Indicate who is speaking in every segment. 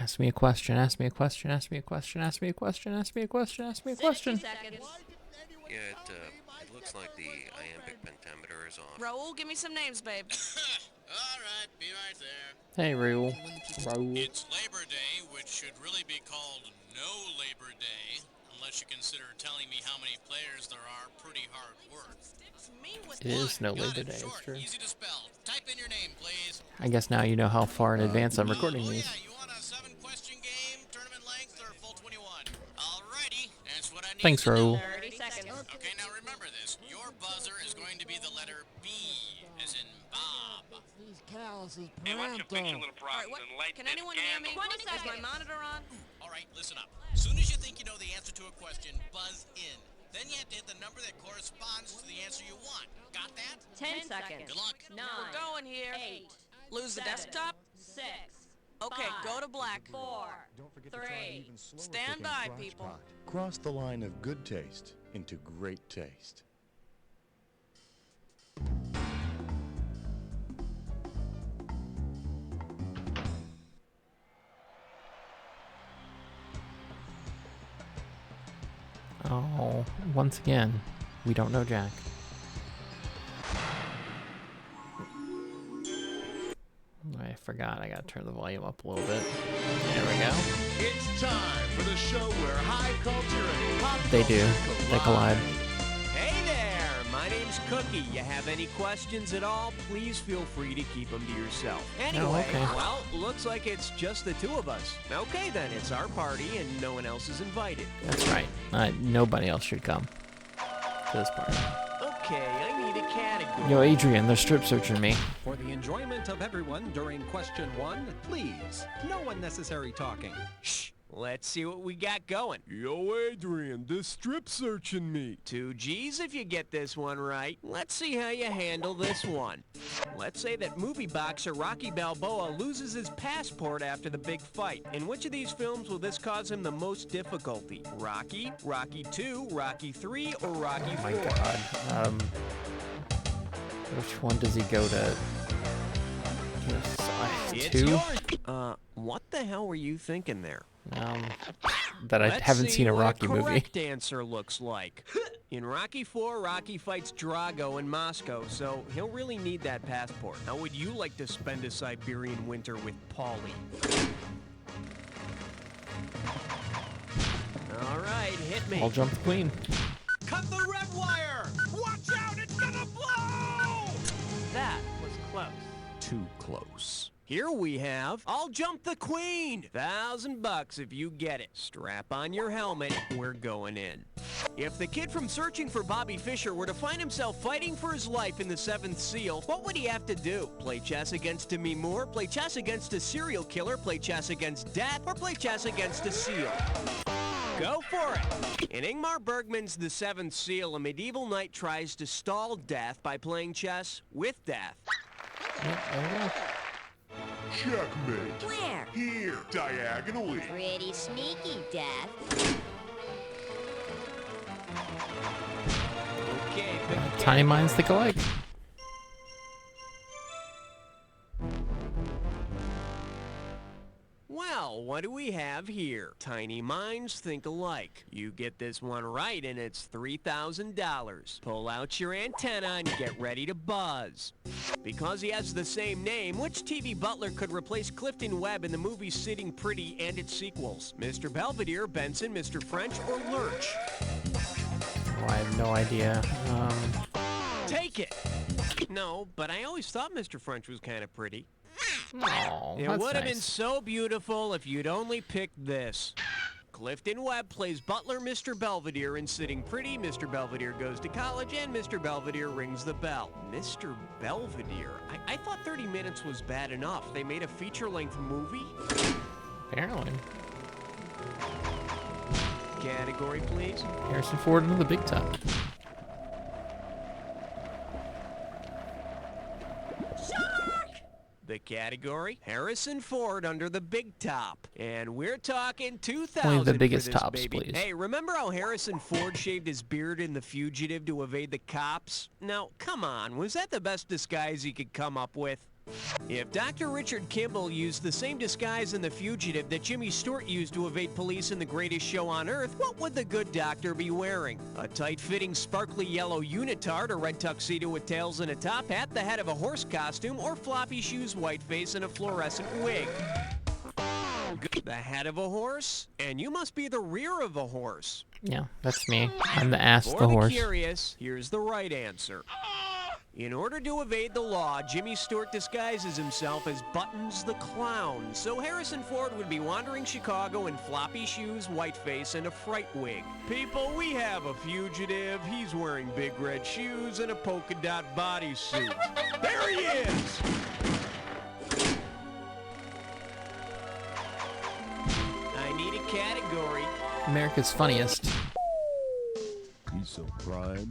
Speaker 1: Ask me a question, ask me a question, ask me a question, ask me a question, ask me a question, ask me a question.
Speaker 2: 60 seconds.
Speaker 3: Yeah, it looks like the iambic pentameter is off.
Speaker 4: Raul, give me some names, babe.
Speaker 5: All right, be right there.
Speaker 1: Hey, Raul. Raul.
Speaker 5: It's Labor Day, which should really be called No Labor Day, unless you consider telling me how many players there are pretty hard work.
Speaker 1: It is no
Speaker 5: Got
Speaker 1: Labor
Speaker 5: it,
Speaker 1: Day, it's
Speaker 5: short,
Speaker 1: true.
Speaker 5: easy to spell. Type in your name, please.
Speaker 1: I guess now you know how far in advance I'm recording
Speaker 5: Oh
Speaker 1: these.
Speaker 5: yeah, you want a 7-question game, tournament length, or full 21? Alrighty, that's what I need.
Speaker 1: Thanks, Raul.
Speaker 2: 30 seconds.
Speaker 5: Okay, now remember this. Your buzzer is going to be the letter B, as in Bob.
Speaker 6: These calluses
Speaker 7: Hey, why don't you fix your
Speaker 6: pronto.
Speaker 7: little
Speaker 4: All right,
Speaker 7: problems
Speaker 4: what?
Speaker 7: and light
Speaker 4: Can
Speaker 7: this
Speaker 4: anyone hear me?
Speaker 7: candle?
Speaker 2: 20
Speaker 4: Is my
Speaker 2: seconds.
Speaker 4: monitor on?
Speaker 5: All right, listen up. As soon as you think you know the answer to a question, buzz in. Then you have to hit the number that corresponds to the answer you want. Got that?
Speaker 2: 10 seconds.
Speaker 5: Good luck.
Speaker 2: 9.
Speaker 4: We're going here.
Speaker 2: 8.
Speaker 4: Lose the
Speaker 2: 7,
Speaker 4: desktop?
Speaker 2: 6.
Speaker 4: Okay,
Speaker 2: 5,
Speaker 4: go to black.
Speaker 2: 4.
Speaker 8: Don't forget
Speaker 2: 3.
Speaker 8: to try even slower
Speaker 4: Stand
Speaker 8: cooking
Speaker 4: by,
Speaker 8: crotch
Speaker 4: people.
Speaker 8: pot. Cross the line of good taste into great taste.
Speaker 1: Oh, once again, we don't know Jack. I forgot, I gotta turn the volume up a little bit. There we go.
Speaker 9: It's time for the show where high culture and pop
Speaker 1: They do.
Speaker 9: culture
Speaker 1: They collide.
Speaker 10: Hey there, my name's Cookie. You have any questions at all, please feel free to keep them to yourself. Anyway,
Speaker 1: okay.
Speaker 10: well, looks like it's just the two of us. Okay then, it's our party and no one else is invited.
Speaker 1: That's right. Nobody else should come to this party.
Speaker 10: Okay, I need a category.
Speaker 1: Yo, Adrian, they're strip searching me.
Speaker 11: For the enjoyment of everyone during question 1, please, no unnecessary talking.
Speaker 10: Shh, let's see what we got going.
Speaker 9: Yo, Adrian, this strip searching me.
Speaker 10: 2 G's if you get this one right. Let's see how you handle this one. Let's say that movie boxer Rocky Balboa loses his passport after the big fight. In which of these films will this cause him the most difficulty? Rocky, Rocky 2, Rocky 3, or Rocky 4?
Speaker 1: Oh my god. Which one does he go to?
Speaker 10: It's
Speaker 1: 2?
Speaker 10: yours. What the hell were you thinking there?
Speaker 1: That I
Speaker 10: Let's
Speaker 1: haven't
Speaker 10: see
Speaker 1: seen a
Speaker 10: what
Speaker 1: Rocky movie.
Speaker 10: correct answer looks like. In Rocky 4, Rocky fights Drago in Moscow, so he'll really need that passport. How would you like to spend a Siberian winter with Paulie? All right, hit me.
Speaker 1: I'll jump the queen.
Speaker 5: Cut the red wire! Watch out, it's gonna blow!
Speaker 10: That was close.
Speaker 8: Too close.
Speaker 10: Here we have, I'll jump the queen. $1,000 if you get it. Strap on your helmet, we're going in. If the kid from Searching for Bobby Fischer were to find himself fighting for his life in the 7th Seal, what would he have to do? Play chess against Demi Moore, play chess against a serial killer, play chess against death, or play chess against a seal? Go for it! In Ingmar Bergman's The 7th Seal, a medieval knight tries to stall death by playing chess with death.
Speaker 9: Checkmate.
Speaker 2: Where?
Speaker 9: Here, diagonally.
Speaker 2: Pretty sneaky, Death.
Speaker 10: Okay, pick a
Speaker 1: Tiny minds think alike.
Speaker 10: Well, what do we have here? Tiny minds think alike. You get this one right and it's $3,000. Pull out your antenna and get ready to buzz. Because he has the same name, which TV butler could replace Clifton Webb in the movies Sitting Pretty and its sequels? Mr. Belvedere, Benson, Mr. French, or Lurch?
Speaker 1: Oh, I have no idea.
Speaker 10: Take it! No, but I always thought Mr. French was kind of pretty.
Speaker 1: Oh,
Speaker 10: It
Speaker 1: that's
Speaker 10: would have been
Speaker 1: nice.
Speaker 10: so beautiful if you'd only picked this. Clifton Webb plays butler Mr. Belvedere in Sitting Pretty. Mr. Belvedere goes to college, and Mr. Belvedere rings the bell. Mr. Belvedere? I thought 30 minutes was bad enough. They made a feature-length movie?
Speaker 1: Apparently.
Speaker 10: Category, please.
Speaker 1: Harrison Ford into the big top.
Speaker 10: The category, Harrison Ford under the big top. And we're talking 2,000
Speaker 1: Only the
Speaker 10: for
Speaker 1: biggest
Speaker 10: this
Speaker 1: tops,
Speaker 10: baby.
Speaker 1: please.
Speaker 10: Hey, remember how Harrison Ford shaved his beard in The Fugitive to evade the cops? Now, come on, was that the best disguise he could come up with? If Dr. Richard Kimball used the same disguise in The Fugitive that Jimmy Stewart used to evade police in The Greatest Show on Earth, what would the good doctor be wearing? A tight-fitting, sparkly yellow unitard, a red tuxedo with tails and a top hat, the head of a horse costume, or floppy shoes, white face, and a fluorescent wig? The head of a horse? And you must be the rear of a horse.
Speaker 1: Yeah, that's me. I'm the ass,
Speaker 10: For
Speaker 1: the horse.
Speaker 10: curious, here's the right answer. In order to evade the law, Jimmy Stewart disguises himself as Buttons the Clown, so Harrison Ford would be wandering Chicago in floppy shoes, white face, and a fright wig. People, we have a fugitive. He's wearing big red shoes and a polka dot bodysuit. There he is! I need a category.
Speaker 1: America's Funniest.
Speaker 8: He's so prime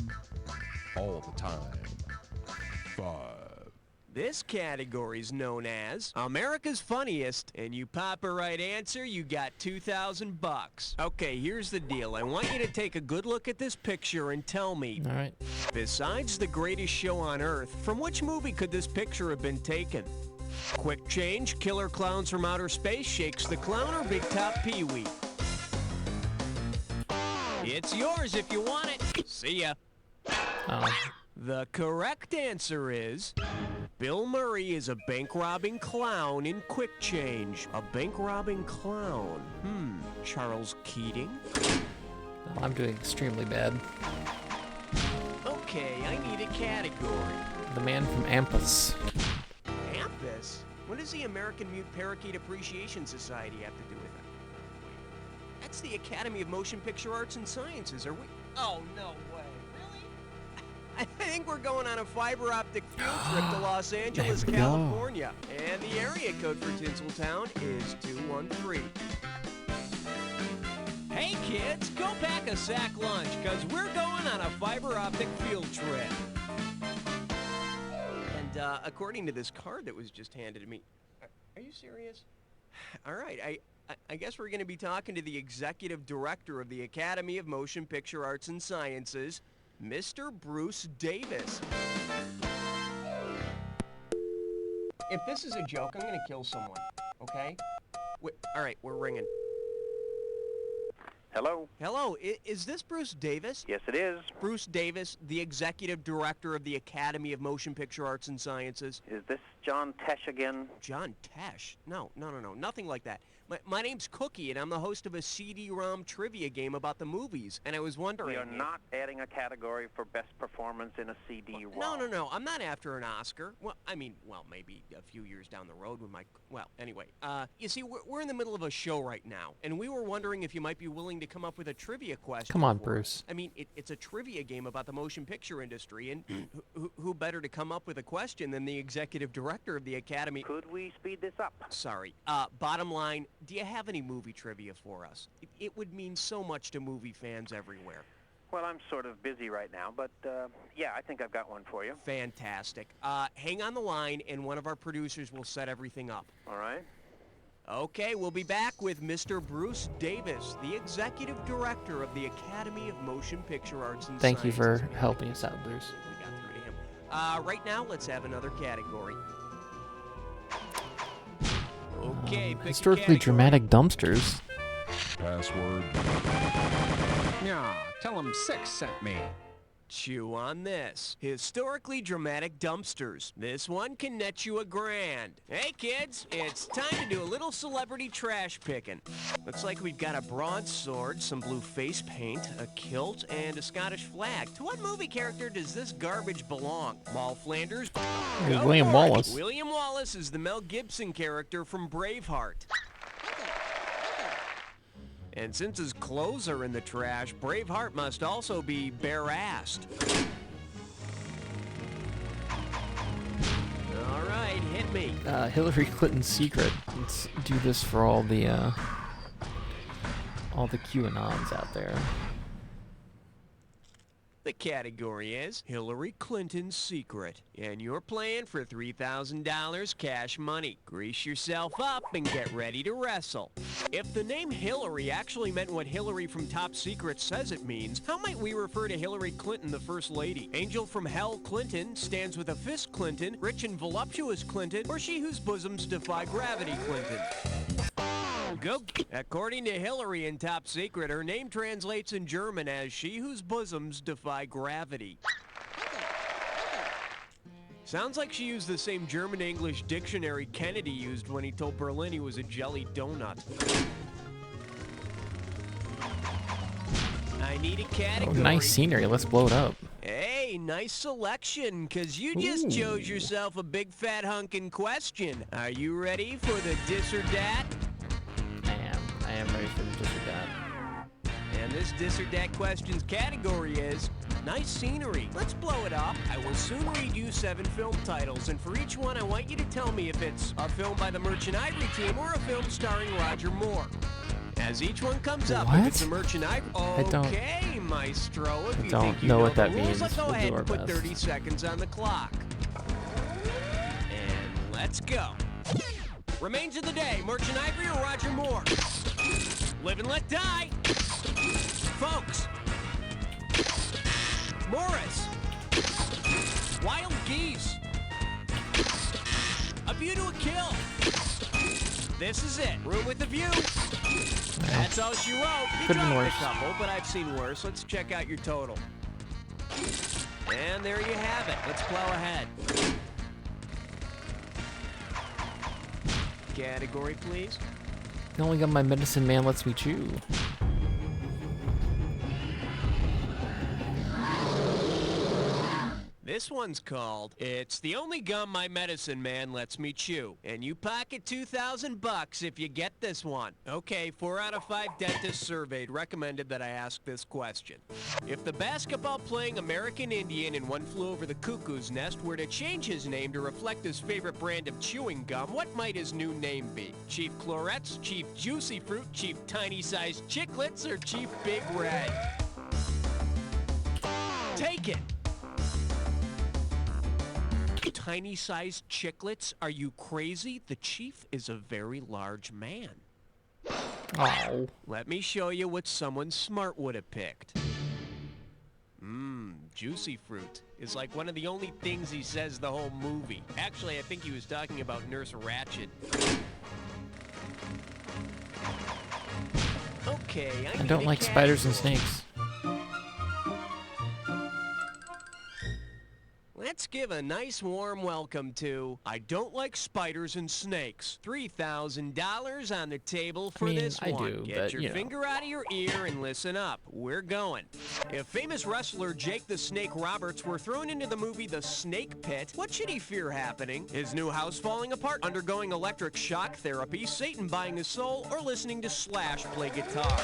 Speaker 8: all the time. 5.
Speaker 10: This category's known as America's Funniest, and you pop a right answer, you got $2,000. Okay, here's the deal. I want you to take a good look at this picture and tell me,
Speaker 1: All right.
Speaker 10: besides The Greatest Show on Earth, from which movie could this picture have been taken? Quick Change, Killer Clowns from Outer Space, Shakes the Clown, or Big Top Pee-wee? It's yours if you want it. See ya.
Speaker 1: Oh,
Speaker 10: The correct answer is Bill Murray is a bank-robbing clown in Quick Change. A bank-robbing clown. Charles Keating?
Speaker 1: well, I'm doing extremely bad.
Speaker 10: Okay, I need a category.
Speaker 1: The man from Ampus.
Speaker 10: Ampus? What does the American Mute Parakeet Appreciation Society have to do with it? Wait, that's the Academy of Motion Picture Arts and Sciences, are we? Oh, no way. Really? I think we're going on a fiber optic field trip to Los Angeles,
Speaker 1: we go.
Speaker 10: California. And the area code for Tinseltown is 213. Hey kids, go pack a sack lunch, because we're going on a fiber optic field trip. And according to this card that was just handed to me, are you serious? All right, I guess we're going to be talking to the executive director of the Academy of Motion Picture Arts and Sciences, Mr. Bruce Davis. If this is a joke, I'm going to kill someone, okay? Wait, all right, we're ringing.
Speaker 6: Hello?
Speaker 10: Hello, is this Bruce Davis?
Speaker 6: Yes, it is.
Speaker 10: Bruce Davis, the executive director of the Academy of Motion Picture Arts and Sciences.
Speaker 6: Is this John Tesh again?
Speaker 10: John Tesh? No, nothing like that. My name's Cookie, and I'm the host of a CD-ROM trivia game about the movies, and I was wondering...
Speaker 6: We are not adding a category for best performance in a CD-ROM.
Speaker 10: No, I'm not after an Oscar. Well, I mean, maybe a few years down the road when my... Well, anyway, you see, we're in the middle of a show right now, and we were wondering if you might be willing to come up with a trivia question.
Speaker 1: Come on,
Speaker 10: for
Speaker 1: Bruce.
Speaker 10: us. I mean, it's a trivia game about the motion picture industry, and who better to come up with a question than the executive director of the Academy?
Speaker 6: Could we speed this up?
Speaker 10: Sorry. Bottom line, do you have any movie trivia for us? It would mean so much to movie fans everywhere.
Speaker 6: Well, I'm sort of busy right now, but yeah, I think I've got one for you.
Speaker 10: Fantastic. Hang on the line, and one of our producers will set everything up.
Speaker 6: All right.
Speaker 10: Okay, we'll be back with Mr. Bruce Davis, the executive director of the Academy of Motion Picture Arts and
Speaker 1: Thank you for
Speaker 10: Sciences.
Speaker 1: helping us out, Bruce.
Speaker 10: We got through to him. Right now, let's have another category. Okay, pick a
Speaker 1: Historically
Speaker 10: category.
Speaker 1: dramatic dumpsters.
Speaker 8: Password.
Speaker 11: Yeah, tell him 6 sent me.
Speaker 10: Chew on this. Historically dramatic dumpsters. This one can net you $1,000. Hey kids, it's time to do a little celebrity trash picking. Looks like we've got a bronze sword, some blue face paint, a kilt, and a Scottish flag. To what movie character does this garbage belong? Mal Flanders? Go
Speaker 1: William
Speaker 10: for it.
Speaker 1: Wallace.
Speaker 10: William Wallace is the Mel Gibson character from Braveheart. And since his clothes are in the trash, Braveheart must also be bare-assed. All right, hit me.
Speaker 1: Hillary Clinton's secret. Let's do this for all the QAnons out there.
Speaker 10: The category is Hillary Clinton's Secret. And you're playing for $3,000 cash money. Grease yourself up and get ready to wrestle. If the name Hillary actually meant what Hillary from Top Secret says it means, how might we refer to Hillary Clinton, the First Lady? Angel from Hell Clinton, stands with a fist Clinton, rich and voluptuous Clinton, or she whose bosoms defy gravity Clinton? Go. According to Hillary in Top Secret, her name translates in German as she whose bosoms defy gravity. Sounds like she used the same German-English dictionary Kennedy used when he told Berlin he was a jelly donut. I need a category.
Speaker 1: Oh, nice scenery. Let's blow it up.
Speaker 10: Hey, nice selection, because you just chose yourself a big fat hunkin' question. Are you ready for the dis or dat?
Speaker 1: I am ready for the dis or dat.
Speaker 10: And this dis or dat question's category is nice scenery. Let's blow it up. I will soon read you 7 film titles, and for each one, I want you to tell me if it's a film by the Merchant Ivory team or a film starring Roger Moore. As each one comes up, if it's a Merchant Ivory... Okay, Maestro, if you think you know what that means, let's go ahead and put 30 seconds on the clock. And let's go. Remains of the day, Merchant Ivory or Roger Moore? Live and let die. Folks. Morris. Wild Geese. A View to a Kill. This is it. Room with a View. That's all she wrote. You dropped a couple, but I've seen worse. Let's check out your total. And there you have it. Let's plow ahead. Category, please.
Speaker 1: I only got my Medicine Man Lets Me Chew.
Speaker 10: This one's called It's the Only Gum My Medicine Man Lets Me Chew. And you pocket $2,000 if you get this one. Okay, 4 out of 5 dentists surveyed recommended that I ask this question. If the basketball-playing American Indian in One Flew Over the Cuckoo's Nest were to change his name to reflect his favorite brand of chewing gum, what might his new name be? Chief Clorettes, Chief Juicy Fruit, Chief Tiny-Sized Chiclets, or Chief Big Red? Take it! Tiny-sized chiclets? Are you crazy? The chief is a very large man.
Speaker 1: Oh.
Speaker 10: Let me show you what someone smart would have picked. Juicy Fruit is like one of the only things he says the whole movie. Actually, I think he was talking about Nurse Ratched. Okay,
Speaker 1: I don't like spiders and snakes.
Speaker 10: Let's give a nice warm welcome to I Don't Like Spiders and Snakes. $3,000 on the table for this one.
Speaker 1: I do,
Speaker 10: Get
Speaker 1: but,
Speaker 10: your finger out of your ear and listen up. We're going. If famous wrestler Jake the Snake Roberts were thrown into the movie The Snake Pit, what should he fear happening? His new house falling apart, undergoing electric shock therapy, Satan buying his soul, or listening to Slash play guitar?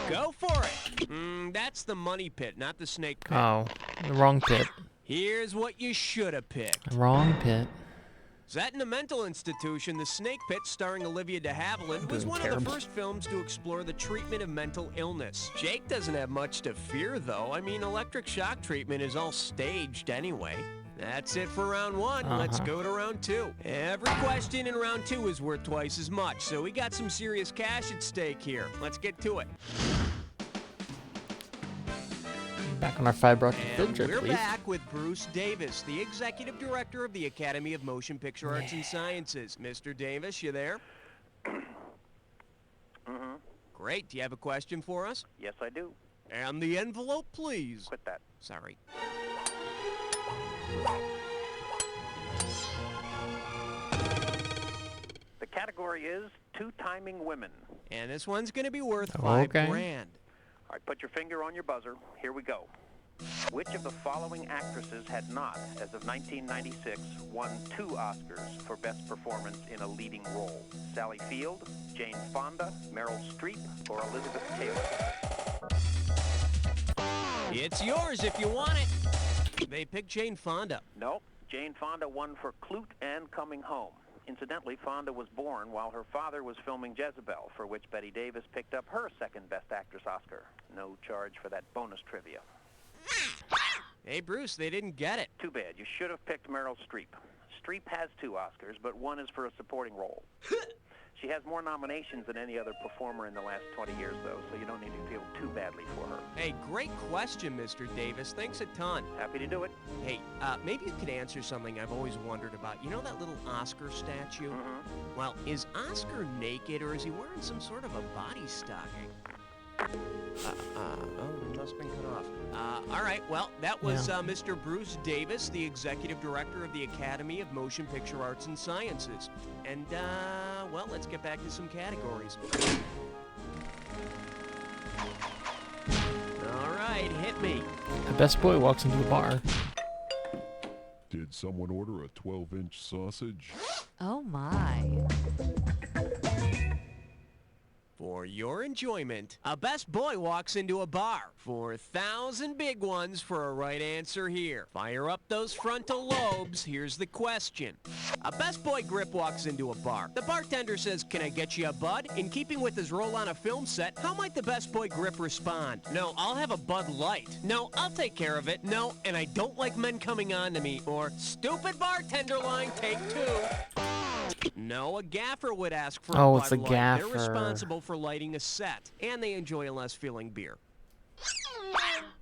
Speaker 10: Go for it. That's the money pit, not the snake pit.
Speaker 1: Oh, the wrong pit.
Speaker 10: Here's what you should have picked.
Speaker 1: Wrong pit.
Speaker 10: Set in a mental institution, The Snake Pit, starring Olivia de Havilland, was one of the first films to explore the treatment of mental illness. Jake doesn't have much to fear, though. I mean, electric shock treatment is all staged anyway. That's it for round one. Let's go to round two. Every question in round two is worth twice as much, so we got some serious cash at stake here. Let's get to it.
Speaker 1: Back on our fiber optic field
Speaker 10: And
Speaker 1: trip,
Speaker 10: we're
Speaker 1: please.
Speaker 10: back with Bruce Davis, the executive director of the Academy of Motion Picture Arts and Sciences. Mr. Davis, you there? Great. Do you have a question for us?
Speaker 6: Yes, I do.
Speaker 10: And the envelope, please.
Speaker 6: Quit that.
Speaker 10: Sorry.
Speaker 6: The category is two-timing women.
Speaker 10: And this one's going to be worth
Speaker 1: Okay.
Speaker 10: $5,000.
Speaker 6: All right, put your finger on your buzzer. Here we go. Which of the following actresses had not, as of 1996, won 2 Oscars for Best Performance in a Leading Role? Sally Field, Jane Fonda, Meryl Streep, or Elizabeth Taylor?
Speaker 10: It's yours if you want it. They picked Jane Fonda.
Speaker 6: No, Jane Fonda won for Clute and Coming Home. Incidentally, Fonda was born while her father was filming Jezebel, for which Bette Davis picked up her second Best Actress Oscar. No charge for that bonus trivia.
Speaker 10: Hey, Bruce, they didn't get it.
Speaker 6: Too bad. You should have picked Meryl Streep. Streep has 2 Oscars, but one is for a supporting role. She has more nominations than any other performer in the last 20 years, though, so you don't need to feel too badly for her.
Speaker 10: Hey, great question, Mr. Davis. Thanks a ton.
Speaker 6: Happy to do it.
Speaker 10: Hey, maybe you could answer something I've always wondered about. You know that little Oscar statue?
Speaker 6: Mm-hmm.
Speaker 10: Well, is Oscar naked, or is he wearing some sort of a body stocking? Oh, it must have been cut off. All right, well, that was Mr. Bruce Davis, the Executive Director of the Academy of Motion Picture Arts and Sciences. And, well, let's get back to some categories. All right, hit me.
Speaker 1: The best boy walks into a bar.
Speaker 9: Did someone order a 12-inch sausage?
Speaker 2: Oh my.
Speaker 10: For your enjoyment, a best boy walks into a bar. 4,000 big ones for a right answer here. Fire up those frontal lobes. Here's the question. A best boy grip walks into a bar. The bartender says, "Can I get you a bud?" In keeping with his role on a film set, how might the best boy grip respond? "No, I'll have a Bud Light." "No, I'll take care of it." "No, and I don't like men coming on to me." Or, "Stupid bartender line, take 2. No, a gaffer would ask for
Speaker 1: Oh,
Speaker 10: a
Speaker 1: it's
Speaker 10: Bud
Speaker 1: a
Speaker 10: Light.
Speaker 1: gaffer.
Speaker 10: They're responsible for lighting a set, and they enjoy a less filling beer.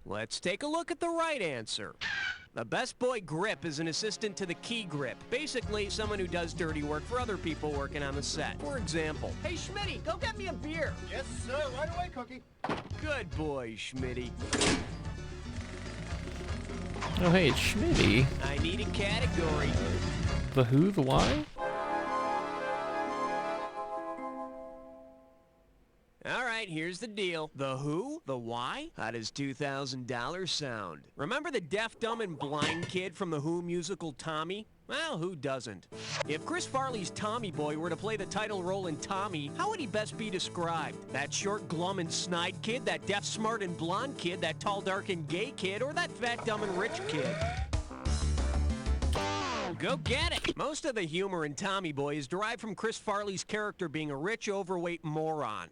Speaker 10: Let's take a look at the right answer. The best boy grip is an assistant to the key grip. Basically, someone who does dirty work for other people working on the set. For example, "Hey, Schmitty, go get me a beer."
Speaker 9: Yes, sir. Right away, Cookie.
Speaker 10: Good boy, Schmitty.
Speaker 1: Oh, hey, it's Schmitty.
Speaker 10: I need a category.
Speaker 1: The who, the why?
Speaker 10: All right, here's the deal. The who? The why? How does $2,000 sound? Remember the deaf, dumb, and blind kid from the Who musical Tommy? Well, who doesn't? If Chris Farley's Tommy Boy were to play the title role in Tommy, how would he best be described? That short, glum, and snide kid? That deaf, smart, and blonde kid? That tall, dark, and gay kid? Or that fat, dumb, and rich kid? Go get it! Most of the humor in Tommy Boy is derived from Chris Farley's character being a rich, overweight moron.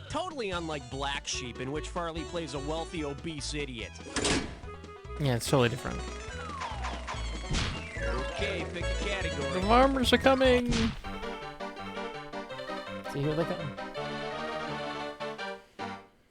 Speaker 10: Totally unlike Black Sheep, in which Farley plays a wealthy, obese idiot.
Speaker 1: Yeah, it's totally different.
Speaker 10: Okay, pick a
Speaker 1: The
Speaker 10: category.
Speaker 1: farmers are coming! See, here they come.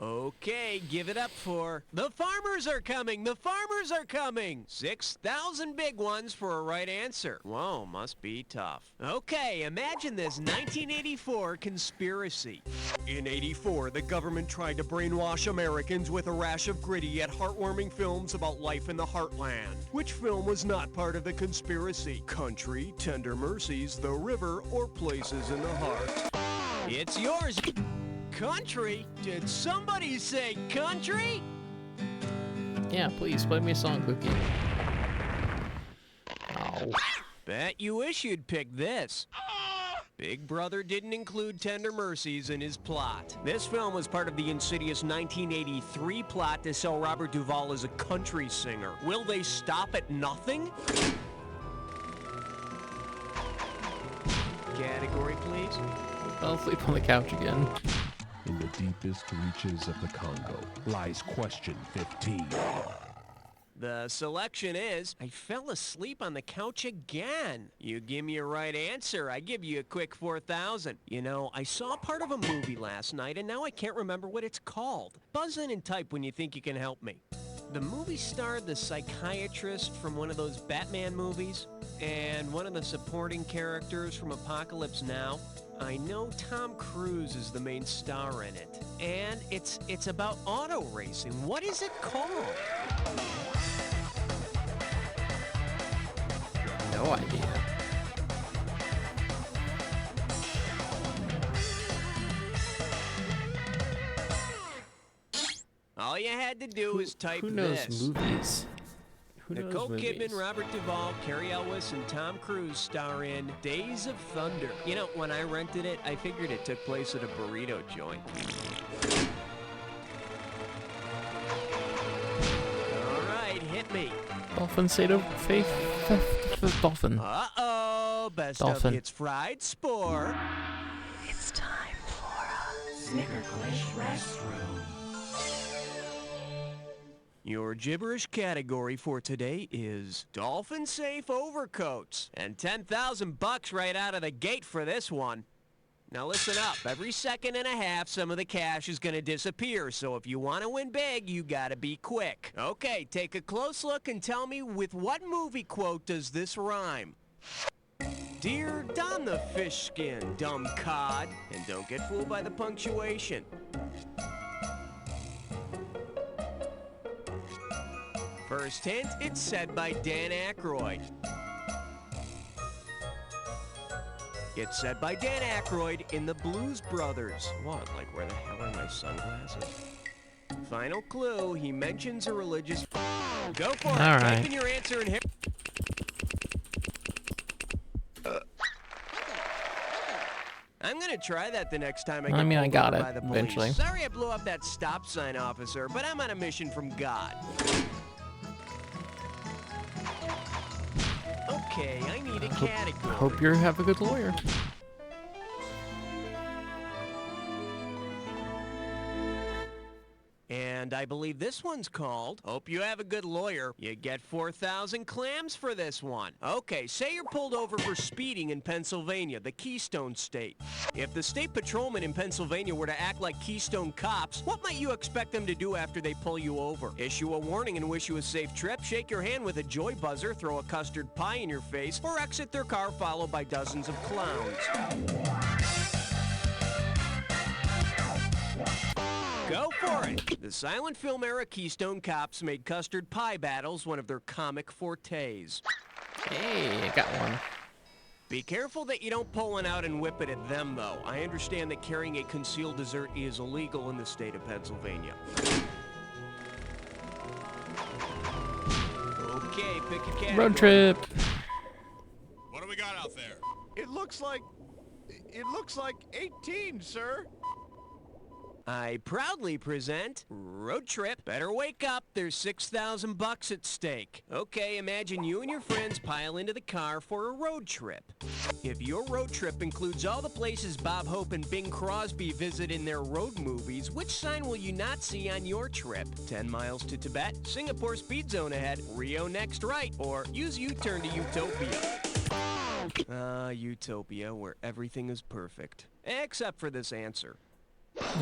Speaker 10: Okay, give it up for The Farmers Are Coming! The Farmers Are Coming! 6,000 big ones for a right answer. Whoa, must be tough. Okay, imagine this 1984 conspiracy. In 84, the government tried to brainwash Americans with a rash of gritty yet heartwarming films about life in the heartland. Which film was not part of the conspiracy? Country, Tender Mercies, The River, or Places in the Heart? It's yours. Country? Did somebody say country?
Speaker 1: Yeah, please, play me a song, Cookie. Oh.
Speaker 10: Bet you wish you'd picked this. Big Brother didn't include Tender Mercies in his plot. This film was part of the insidious 1983 plot to sell Robert Duvall as a country singer. Will they stop at nothing? Category, please.
Speaker 1: I'll sleep on the couch again.
Speaker 9: In the deepest reaches of the Congo lies question 15.
Speaker 10: The selection is, I fell asleep on the couch again. You give me a right answer, I give you a quick 4,000. You know, I saw part of a movie last night, and now I can't remember what it's called. Buzz in and type when you think you can help me. The movie starred the psychiatrist from one of those Batman movies, and one of the supporting characters from Apocalypse Now. I know Tom Cruise is the main star in it, and it's about auto racing. What is it called?
Speaker 1: No idea.
Speaker 10: All you had to do is type
Speaker 1: Who knows
Speaker 10: this.
Speaker 1: movies? Who knows
Speaker 10: Nicole
Speaker 1: movies?
Speaker 10: Kidman, Robert Duvall, Cary Elwes, and Tom Cruise star in Days of Thunder. You know, when I rented it, I figured it took place at a burrito joint. All right, hit me.
Speaker 1: Dolphin Sato Faith Dolphin.
Speaker 10: Uh-oh, best
Speaker 1: Dolphin.
Speaker 10: of hits fried spore.
Speaker 2: It's time for a Snickerclish restroom.
Speaker 10: Your gibberish category for today is dolphin-safe overcoats. And 10,000 bucks right out of the gate for this one. Now listen up. Every second and a half, some of the cash is going to disappear. So if you want to win big, you got to be quick. Okay, take a close look and tell me with what movie quote does this rhyme? Dear, don the fish skin, dumb cod. And don't get fooled by the punctuation. First hint, it's said by Dan Aykroyd. It's said by Dan Aykroyd in The Blues Brothers. What, like where the hell are my sunglasses? Final clue, he mentions a religious... Go for it,
Speaker 1: All right.
Speaker 10: type in your answer in here. I'm gonna try that the next time I get
Speaker 1: I
Speaker 10: pulled
Speaker 1: got
Speaker 10: over
Speaker 1: it
Speaker 10: by the police.
Speaker 1: eventually.
Speaker 10: Sorry I blew up that stop sign, officer, but I'm on a mission from God. Okay, I need a category.
Speaker 1: Hope you have a good lawyer.
Speaker 10: And I believe this one's called Hope You Have a Good Lawyer. You get 4,000 clams for this one. Okay, say you're pulled over for speeding in Pennsylvania, the Keystone State. If the state patrolmen in Pennsylvania were to act like Keystone cops, what might you expect them to do after they pull you over? Issue a warning and wish you a safe trip, shake your hand with a joy buzzer, throw a custard pie in your face, or exit their car followed by dozens of clowns? Go for it! The silent film era Keystone Cops made custard pie battles one of their comic fortes.
Speaker 1: Hey, I got one.
Speaker 10: Be careful that you don't pull one out and whip it at them, though. I understand that carrying a concealed dessert is illegal in the state of Pennsylvania. Okay, pick a category.
Speaker 1: Road trip.
Speaker 5: What do we got out there?
Speaker 7: It looks like 18, sir.
Speaker 10: I proudly present Road Trip. Better wake up, there's 6,000 bucks at stake. Okay, imagine you and your friends pile into the car for a road trip. If your road trip includes all the places Bob Hope and Bing Crosby visit in their road movies, which sign will you not see on your trip? 10 miles to Tibet, Singapore speed zone ahead, Rio next right, or use U-turn to Utopia. Utopia, where everything is perfect. Except for this answer.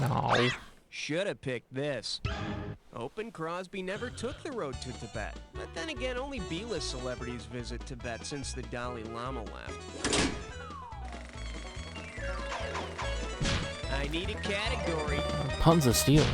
Speaker 1: No.
Speaker 10: Should have picked this. Hope and Crosby never took the road to Tibet. But then again, only B-list celebrities visit Tibet since the Dalai Lama left. I need a category.
Speaker 1: Puns of steel.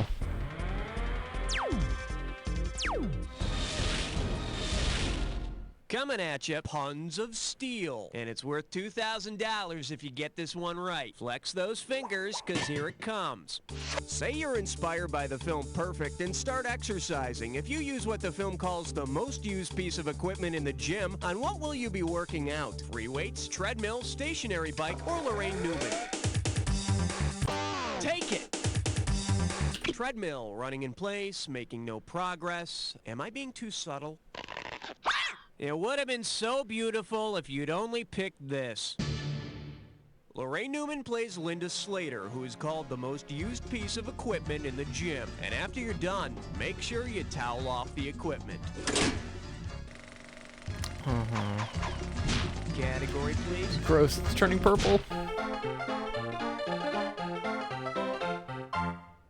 Speaker 10: Coming at you, puns of steel. And it's worth $2,000 if you get this one right. Flex those fingers, because here it comes. Say you're inspired by the film Perfect and start exercising. If you use what the film calls the most used piece of equipment in the gym, on what will you be working out? Free weights, treadmill, stationary bike, or Lorraine Newman? Take it! Treadmill, running in place, making no progress. Am I being too subtle? It would have been so beautiful if you'd only picked this. Lorraine Newman plays Linda Slater, who is called the most used piece of equipment in the gym. And after you're done, make sure you towel off the equipment. Category, please.
Speaker 1: Gross, it's turning purple.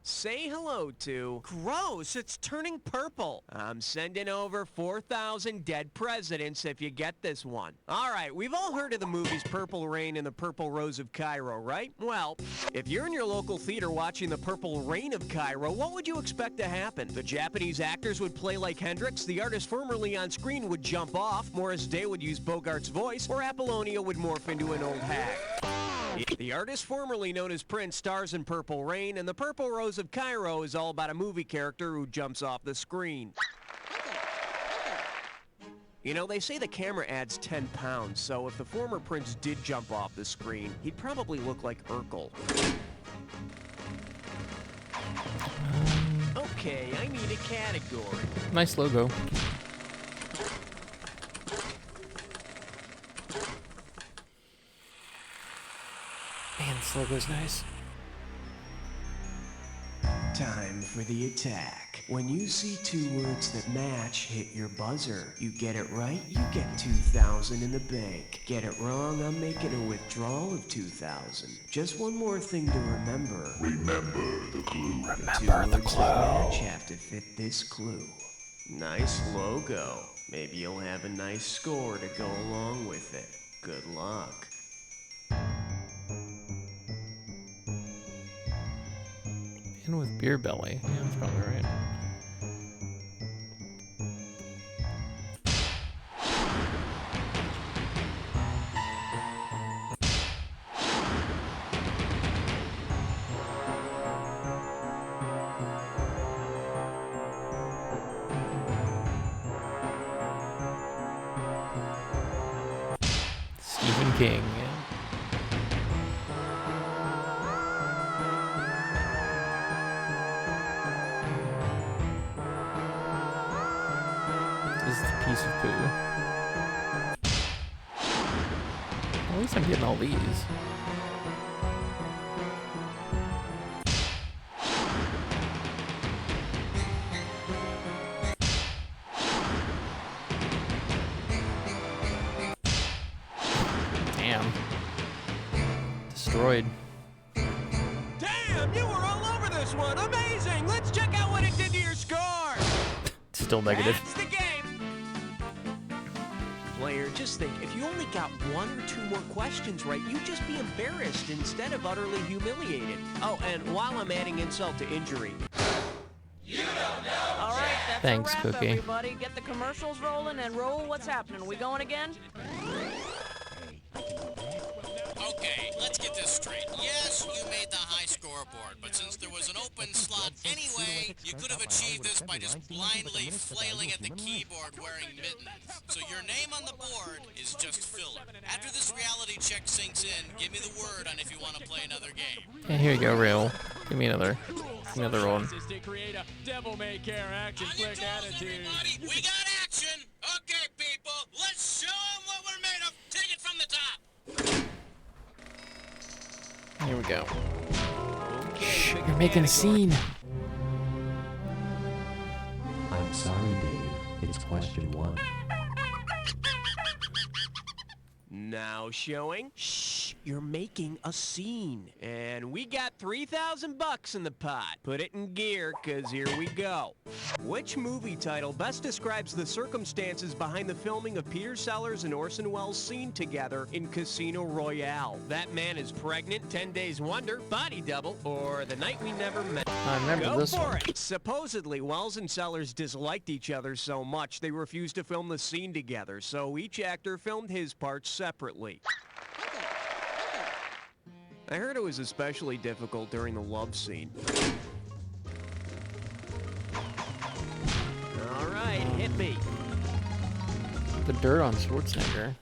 Speaker 10: Say hello to... Gross, it's turning purple. I'm sending over 4,000 dead presidents if you get this one. All right, we've all heard of the movies Purple Rain and the Purple Rose of Cairo, right? Well, if you're in your local theater watching the Purple Rain of Cairo, what would you expect to happen? The Japanese actors would play like Hendrix, the artist formerly on screen would jump off, Morris Day would use Bogart's voice, or Apollonia would morph into an old hag. The artist formerly known as Prince stars in Purple Rain, and the Purple Rose of Cairo is all about a movie character who jumps off the screen. You know, they say the camera adds 10 pounds, so if the former Prince did jump off the screen, he'd probably look like Urkel. Okay, I need a category.
Speaker 1: Nice logo. Man, this logo's nice.
Speaker 10: Time for the attack. When you see two words that match, hit your buzzer. You get it right, you get 2,000 in the bank. Get it wrong, I'm making a withdrawal of 2,000. Just one more thing to remember.
Speaker 9: Remember the clue.
Speaker 10: Two words that match have to fit this clue. Nice logo. Maybe you'll have a nice score to go along with it. Good luck.
Speaker 1: In with beer belly. Yeah, that's probably right. Stephen King. Yeah. This is a piece of poo. At least I'm getting all these. Damn. Destroyed.
Speaker 10: Damn, you were all over this one. Amazing. Let's check out what it did to your score.
Speaker 1: Still negative.
Speaker 10: That's the game. Player, just think, if you only got one or two more questions right, you'd just be embarrassed instead of utterly humiliated. Oh, and while I'm adding insult to injury.
Speaker 4: All right, that's
Speaker 1: Thanks,
Speaker 4: a wrap,
Speaker 1: Cookie.
Speaker 4: everybody. Get the commercials rolling and roll. What's happening? We going again?
Speaker 5: Okay, let's get this straight. Yes, you made the high scoreboard, but since there was an open slot anyway, you could have achieved this by just blindly flailing at the keyboard wearing mittens. So your name on the board is just filler. After this reality check sinks in, give me the word on if you want to play another game.
Speaker 1: Yeah, here you go, real. Give me another one.
Speaker 5: To create a devil-may-care action flick attitude. Everybody, we got action! Okay, people, let's show them what we're made of. Take it from the top.
Speaker 1: Here we go.
Speaker 10: Shh,
Speaker 1: You're making a scene.
Speaker 7: I'm sorry, Dave. It's question 1.
Speaker 10: Now showing. Shh, you're making a scene. And we got 3,000 bucks in the pot. Put it in gear, cause here we go. Which movie title best describes the circumstances behind the filming of Peter Sellers and Orson Welles' scene together in Casino Royale? That Man is Pregnant, 10 Days Wonder, Body Double, or The Night We Never Met?
Speaker 1: I remember
Speaker 10: Go
Speaker 1: this
Speaker 10: for
Speaker 1: one.
Speaker 10: it. Supposedly, Wells and Sellers disliked each other so much they refused to film the scene together, so each actor filmed his parts separately. I heard it was especially difficult during the love scene. All right, hit me.
Speaker 1: The dirt on Schwarzenegger.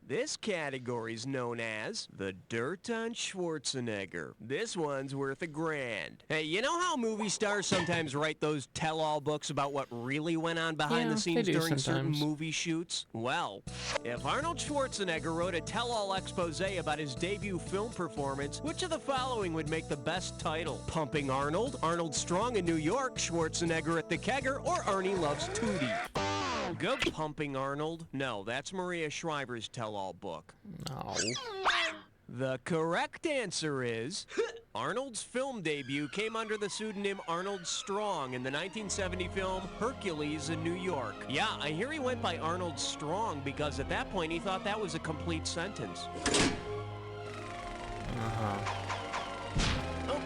Speaker 10: This category is known as the dirt on Schwarzenegger. This one's worth $1,000. Hey, you know how movie stars sometimes write those tell-all books about what really went on behind
Speaker 1: Yeah,
Speaker 10: the scenes
Speaker 1: they do
Speaker 10: during
Speaker 1: sometimes.
Speaker 10: certain movie shoots? Well, if Arnold Schwarzenegger wrote a tell-all expose about his debut film performance, which of the following would make the best title? Pumping Arnold, Arnold Strong in New York, Schwarzenegger at the Kegger, or Arnie Loves Tootie? Go Pumping Arnold. No, that's Maria Shriver's tell-all book.
Speaker 1: No.
Speaker 10: The correct answer is Arnold's film debut came under the pseudonym Arnold Strong in the 1970 film Hercules in New York. Yeah, I hear he went by Arnold Strong because at that point he thought that was a complete sentence.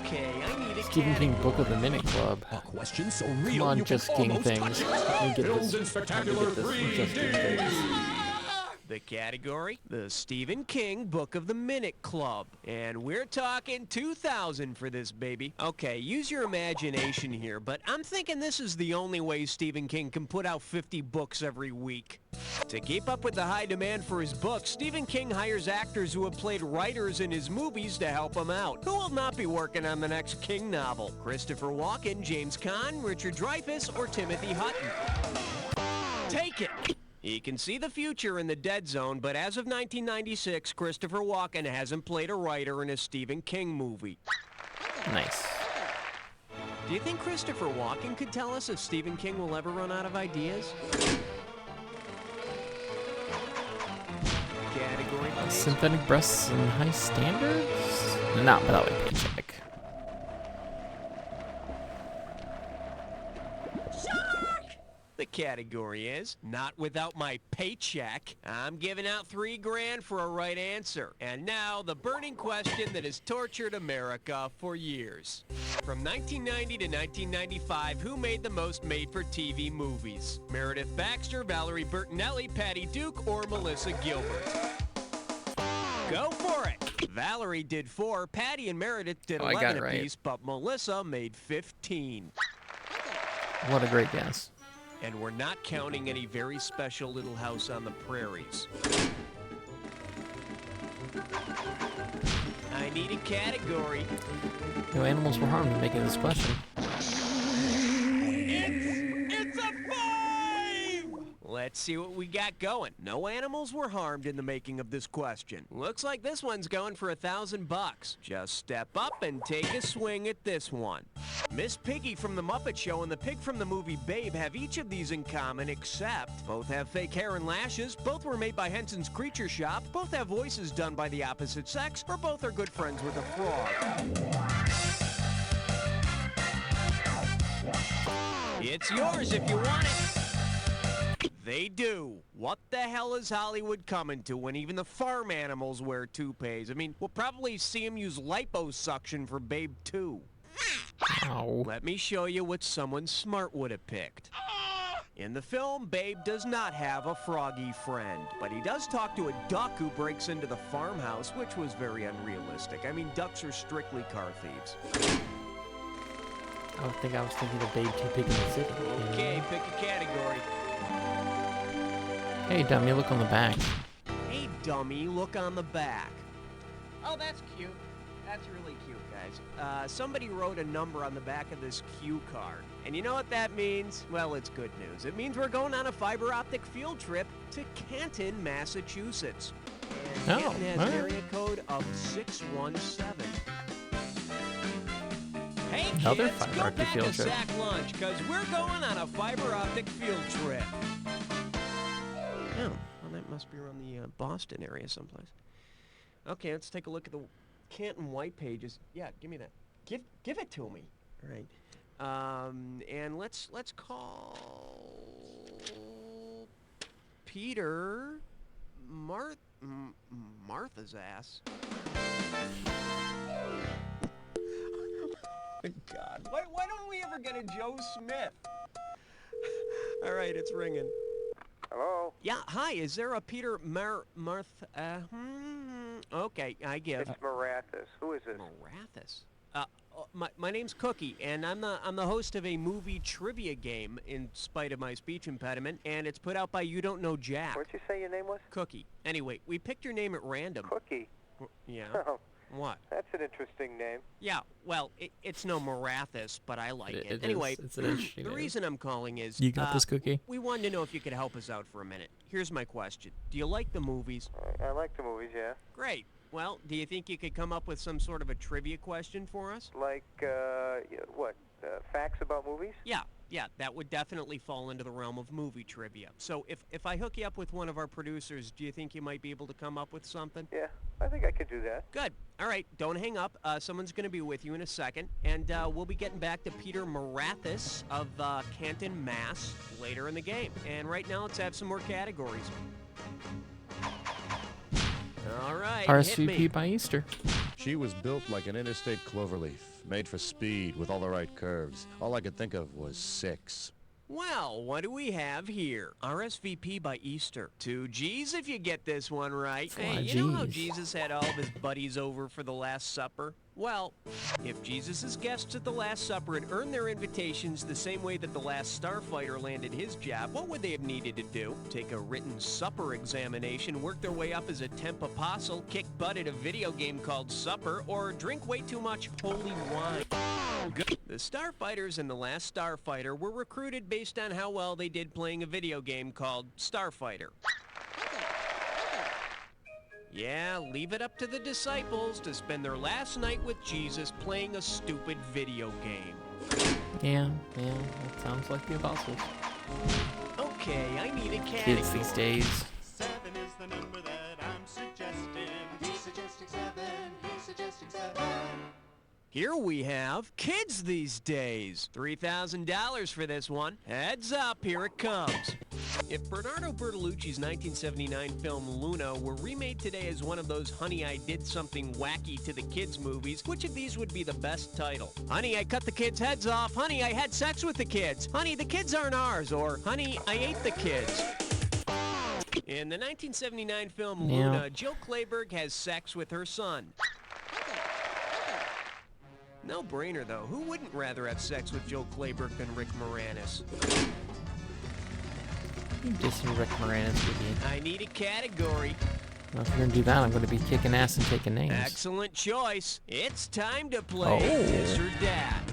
Speaker 10: Okay, I need a
Speaker 1: Stephen King Book of the Minute Club.
Speaker 9: A question so
Speaker 1: Come
Speaker 9: real
Speaker 1: on,
Speaker 9: you
Speaker 1: Just
Speaker 9: can
Speaker 1: King
Speaker 9: almost
Speaker 1: things.
Speaker 9: touch it.
Speaker 1: Let me get
Speaker 9: Films
Speaker 1: this.
Speaker 9: in spectacular
Speaker 1: Let me get this
Speaker 9: 3D.
Speaker 1: Just King things.
Speaker 10: The category, the Stephen King Book of the Minute Club. And we're talking 2,000 for this, baby. Okay, use your imagination here, but I'm thinking this is the only way Stephen King can put out 50 books every week. To keep up with the high demand for his books, Stephen King hires actors who have played writers in his movies to help him out. Who will not be working on the next King novel? Christopher Walken, James Caan, Richard Dreyfuss, or Timothy Hutton? Take it! He can see the future in the dead zone, but as of 1996, Christopher Walken hasn't played a writer in a Stephen King movie.
Speaker 1: Nice.
Speaker 10: Do you think Christopher Walken could tell us if Stephen King will ever run out of ideas? Category, please.
Speaker 1: Synthetic breasts and high standards? Not without a paycheck.
Speaker 10: The category is not without my paycheck. I'm giving out $3,000 for a right answer. And now the burning question that has tortured America for years. From 1990 to 1995, who made the most made-for-TV movies? Meredith Baxter, Valerie Bertinelli, Patty Duke, or Melissa Gilbert? Go for it! Valerie did 4, Patty and Meredith did 11 apiece, but Melissa made 15.
Speaker 1: What a great guess.
Speaker 10: And we're not counting any very special Little House on the Prairies. I need a category.
Speaker 1: No animals were harmed in making this question.
Speaker 10: It's a 5! Let's see what we got going. No animals were harmed in the making of this question. Looks like this one's going for $1,000. Just step up and take a swing at this one. Miss Piggy from The Muppet Show and the pig from the movie Babe have each of these in common, except both have fake hair and lashes, both were made by Henson's Creature Shop, both have voices done by the opposite sex, or both are good friends with a frog. It's yours if you want it. They do. What the hell is Hollywood coming to when even the farm animals wear toupees? I mean, we'll probably see them use liposuction for Babe 2.
Speaker 1: Ow.
Speaker 10: Let me show you what someone smart would have picked. In the film, Babe does not have a froggy friend, but he does talk to a duck who breaks into the farmhouse, which was very unrealistic. I mean, ducks are strictly car thieves.
Speaker 1: I think I was thinking of Babe 2 Pig in the City.
Speaker 10: Okay, pick a category.
Speaker 1: Hey, dummy, look on the back.
Speaker 10: Hey, dummy, look on the back. Oh, that's cute. That's really cute, guys. Somebody wrote a number on the back of this cue card. And you know what that means? Well, it's good news. It means we're going on a fiber optic field trip to Canton, Massachusetts. And Canton has an area code of 617. Hey,
Speaker 1: Another
Speaker 10: kids,
Speaker 1: fiber
Speaker 10: go
Speaker 1: optic
Speaker 10: back
Speaker 1: field
Speaker 10: to
Speaker 1: trip.
Speaker 10: sack lunch, because we're going on a fiber optic field trip. Oh, well, that must be around the Boston area someplace. Okay, let's take a look at the Canton white pages. Yeah, give me that. Give it to me. All right. And let's call Peter Martha's ass. God, why don't we ever get a Joe Smith? All right, it's ringing.
Speaker 6: Hello?
Speaker 10: Yeah, hi, is there a Peter Martha? Okay, I give.
Speaker 6: It's Marathis. Who is this?
Speaker 10: Marathis? My name's Cookie, and I'm the host of a movie trivia game, in spite of my speech impediment, and it's put out by You Don't Know Jack.
Speaker 6: What'd you say your name was?
Speaker 10: Cookie. Anyway, we picked your name at random.
Speaker 6: Cookie?
Speaker 10: Yeah.
Speaker 6: Oh,
Speaker 10: What?
Speaker 6: that's an interesting name.
Speaker 10: Yeah, well, it's no Marathis, but I like it.
Speaker 1: It
Speaker 10: Anyway,
Speaker 1: is. It's an interesting
Speaker 10: the
Speaker 1: name.
Speaker 10: reason I'm calling is...
Speaker 1: You got this, Cookie?
Speaker 10: We wanted to know if you could help us out for a minute. Here's my question. Do you like the movies?
Speaker 6: I like the movies, yeah.
Speaker 10: Great. Well, do you think you could come up with some sort of a trivia question for us?
Speaker 6: Like, what? Facts about movies?
Speaker 10: Yeah, that would definitely fall into the realm of movie trivia. So if I hook you up with one of our producers, do you think you might be able to come up with something?
Speaker 6: Yeah, I think I could do that.
Speaker 10: Good. All right, don't hang up. Someone's going to be with you in a second, and we'll be getting back to Peter Marathis of Canton, Mass. later in the game. And right now, let's have some more categories. All right, hit me.
Speaker 1: RSVP by Easter.
Speaker 8: She was built like an interstate cloverleaf, made for speed with all the right curves. All I could think of was 6.
Speaker 10: Well, what do we have here? RSVP by Easter. 2 G's if you get this one right. Hey, you know how Jesus had all of his buddies over for the Last Supper? Well, if Jesus' guests at the Last Supper had earned their invitations the same way that the last starfighter landed his job, what would they have needed to do? Take a written supper examination, work their way up as a temp apostle, kick butt at a video game called Supper, or drink way too much holy wine? Good. The starfighters in the Last Starfighter were recruited based on how well they did playing a video game called Starfighter. Yeah, leave it up to the disciples to spend their last night with Jesus playing a stupid video game.
Speaker 1: Yeah, that sounds like the apostles.
Speaker 10: Okay, I need a category.
Speaker 1: Kids these days.
Speaker 12: 7 is the number that I'm suggesting. He's suggesting 7. He's suggesting 7.
Speaker 10: Here we have Kids These Days. $3,000 for this one. Heads up, here it comes. If Bernardo Bertolucci's 1979 film Luna were remade today as one of those Honey, I Did Something Wacky to the Kids movies, which of these would be the best title? Honey, I cut the kids' heads off. Honey, I had sex with the kids. Honey, the kids aren't ours. Or Honey, I ate the kids. In the 1979 film Luna, Jill Clayburgh has sex with her son. No brainer, though. Who wouldn't rather have sex with Jill Clayburgh than Rick Moranis?
Speaker 1: You dissing Rick Moranis, idiot.
Speaker 10: I need a category.
Speaker 1: Well, if you're gonna do that, I'm gonna be kicking ass and taking names.
Speaker 10: Excellent choice. It's time to play This or Dat.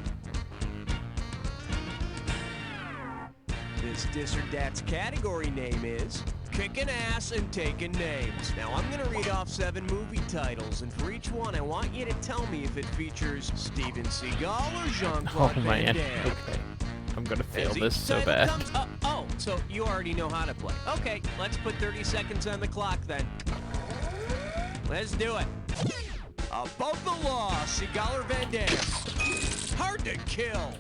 Speaker 10: This This or Dat's category name is Kicking Ass and Taking Names. Now, I'm going to read off 7 movie titles, and for each one, I want you to tell me if it features Steven Seagal or Jean-Claude Van Damme.
Speaker 1: Okay. I'm gonna fail this so bad.
Speaker 10: So you already know how to play. Okay, let's put 30 seconds on the clock then. Let's do it. Above the Law, Seagal or Van Damme. Hard to Kill.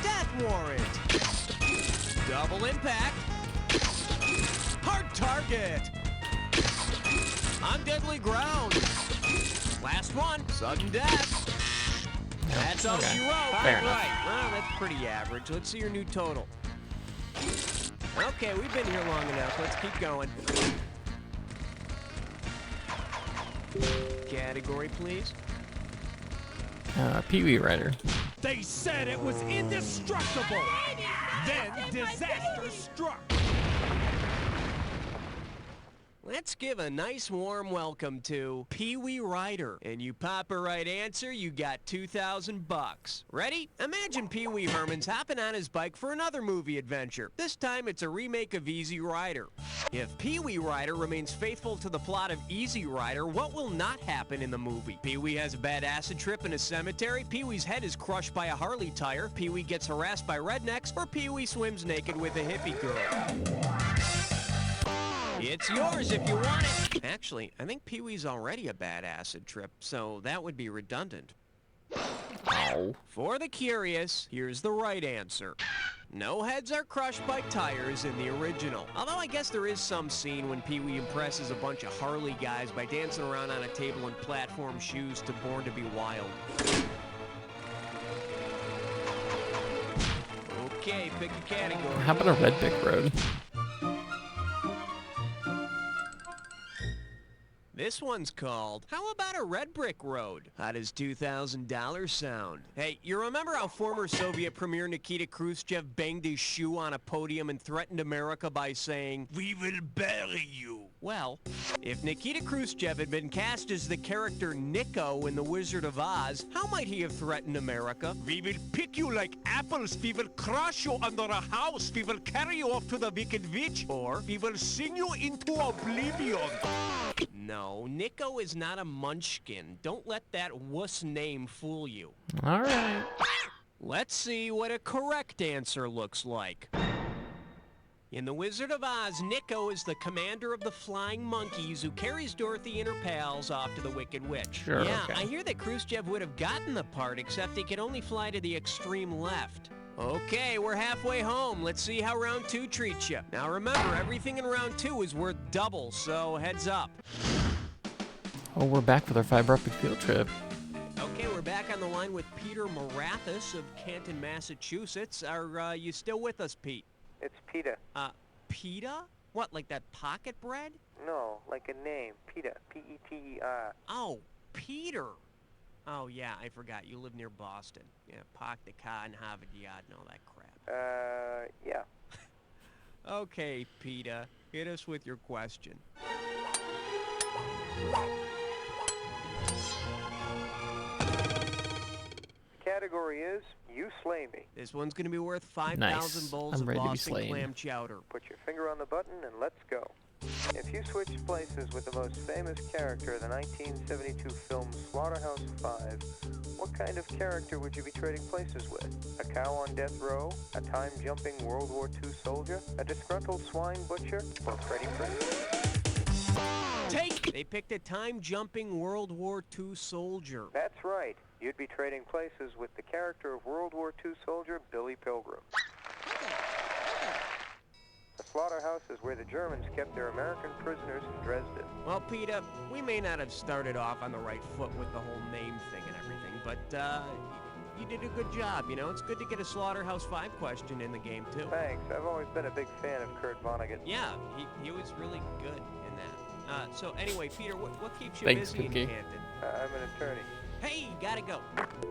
Speaker 10: Death Warrant. Double Impact. Hard Target. On Deadly Ground. Last one, Sudden Death. That's all she wrote.
Speaker 1: Fair enough.
Speaker 10: Right. Well, that's pretty average. Let's see your new total. Okay, we've been here long enough. Let's keep going. Category, please.
Speaker 1: Pee Wee Writer.
Speaker 12: They said it was indestructible. Then disaster struck.
Speaker 10: Let's give a nice warm welcome to Pee Wee Ryder. And you pop a right answer, you got $2,000. Ready? Imagine Pee Wee Herman's hopping on his bike for another movie adventure. This time it's a remake of Easy Rider. If Pee Wee Ryder remains faithful to the plot of Easy Rider, what will not happen in the movie? Pee Wee has a bad acid trip in a cemetery, Pee Wee's head is crushed by a Harley tire, Pee Wee gets harassed by rednecks, or Pee Wee swims naked with a hippie girl. It's yours if you want it. Actually, I think Pee-wee's already a bad acid trip, so that would be redundant.
Speaker 1: Oh.
Speaker 10: For the curious, here's the right answer. No heads are crushed by tires in the original. Although I guess there is some scene when Pee-wee impresses a bunch of Harley guys by dancing around on a table in platform shoes to Born to Be Wild. Okay, pick a category.
Speaker 1: How about a Red Brick Road?
Speaker 10: This one's called, How About a Red Brick Road? How does $2,000 sound? Hey, you remember how former Soviet Premier Nikita Khrushchev banged his shoe on a podium and threatened America by saying, "We will bury you"? Well, if Nikita Khrushchev had been cast as the character Nico in The Wizard of Oz, how might he have threatened America? "We will pick you like apples, we will crush you under a house, we will carry you off to the Wicked Witch, or we will sing you into oblivion." No, Nico is not a munchkin. Don't let that wuss name fool you.
Speaker 1: All right.
Speaker 10: Let's see what a correct answer looks like. In The Wizard of Oz, Nico is the commander of the flying monkeys who carries Dorothy and her pals off to the Wicked Witch.
Speaker 1: Sure,
Speaker 10: yeah,
Speaker 1: okay.
Speaker 10: I hear that Khrushchev would have gotten the part, except he could only fly to the extreme left. Okay, we're halfway home. Let's see how round 2 treats you. Now remember, everything in round 2 is worth double, so heads up.
Speaker 1: Oh, we're back with our fiber optic field trip.
Speaker 10: Okay, we're back on the line with Peter Morathis of Canton, Massachusetts. Are you still with us, Pete?
Speaker 13: It's PETA.
Speaker 10: PETA? What, like that pocket bread?
Speaker 13: No, like a name. PETA. P-E-T-E-R.
Speaker 10: Oh, Peter. Oh, yeah, I forgot. You live near Boston. Yeah, park the car in Harvard Yard and all that crap.
Speaker 6: Yeah.
Speaker 10: Okay, Peter. Hit us with your question.
Speaker 6: Category is You Slay Me.
Speaker 10: This one's going to be worth 5,000
Speaker 1: Nice.
Speaker 10: bowls
Speaker 1: I'm
Speaker 10: of
Speaker 1: ready to be
Speaker 10: Boston
Speaker 1: slain.
Speaker 10: clam chowder.
Speaker 6: Put your finger on the button and let's go. If you switched places with the most famous character of the 1972 film Slaughterhouse-Five, what kind of character would you be trading places with? A cow on death row? A time-jumping World War II soldier? A disgruntled swine butcher? Or Freddie Prinze?
Speaker 10: Take! They picked a time-jumping World War II soldier.
Speaker 6: That's right. You'd be trading places with the character of World War II soldier Billy Pilgrim. The slaughterhouse is where the Germans kept their American prisoners in Dresden.
Speaker 10: Well, Peter, we may not have started off on the right foot with the whole name thing and everything, but, you did a good job, you know? It's good to get a Slaughterhouse-5 question in the game, too.
Speaker 6: Thanks. I've always been a big fan of Kurt Vonnegut.
Speaker 10: Yeah, he was really good in that. So anyway, Peter, what keeps you
Speaker 1: Thanks,
Speaker 10: busy
Speaker 1: Cookie.
Speaker 10: in Canton?
Speaker 6: I'm an attorney.
Speaker 10: Hey, gotta go.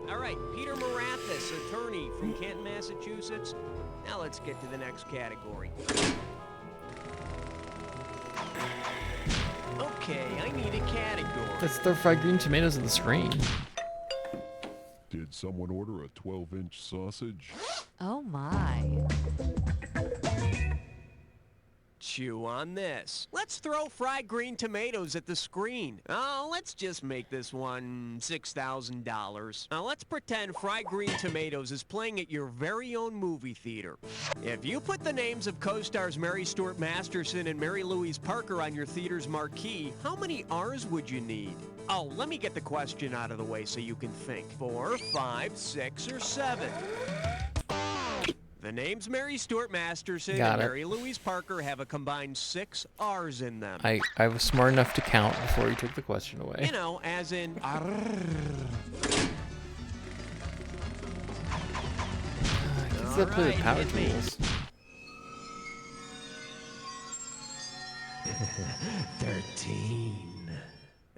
Speaker 10: All right, Peter Marathis, attorney from Canton, Massachusetts. Now let's get to the next category. Okay, I need a category.
Speaker 1: Let's throw fried green tomatoes on the screen.
Speaker 9: Did someone order a 12-inch sausage?
Speaker 2: Oh my.
Speaker 10: Chew on this. Let's throw fried green tomatoes at the screen. Oh, let's just make this one $6,000. Now let's pretend fried green tomatoes is playing at your very own movie theater. If you put the names of co-stars Mary Stuart Masterson and Mary Louise Parker on your theater's marquee, how many R's would you need? Oh, let me get the question out of the way so you can think. 4, 5, 6, or 7? The names Mary Stuart Masterson
Speaker 1: Got
Speaker 10: and
Speaker 1: it.
Speaker 10: Mary Louise Parker have a combined 6 R's in them.
Speaker 1: I was smart enough to count before you took the question away.
Speaker 10: You know, as in...
Speaker 1: Kids that play with power tools.
Speaker 10: 13.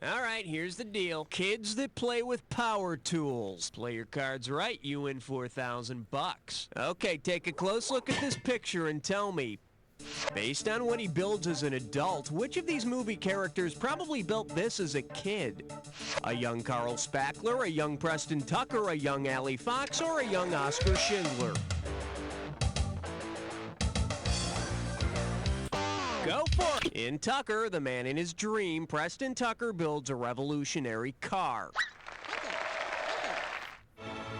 Speaker 10: All right, here's the deal. Kids that play with power tools. Play your cards right, you win 4,000 bucks. Okay, take a close look at this picture and tell me, based on what he builds as an adult, which of these movie characters probably built this as a kid? A young Carl Spackler, a young Preston Tucker, a young Allie Fox, or a young Oscar Schindler? Go for it! In Tucker, the man in his dream, Preston Tucker builds a revolutionary car.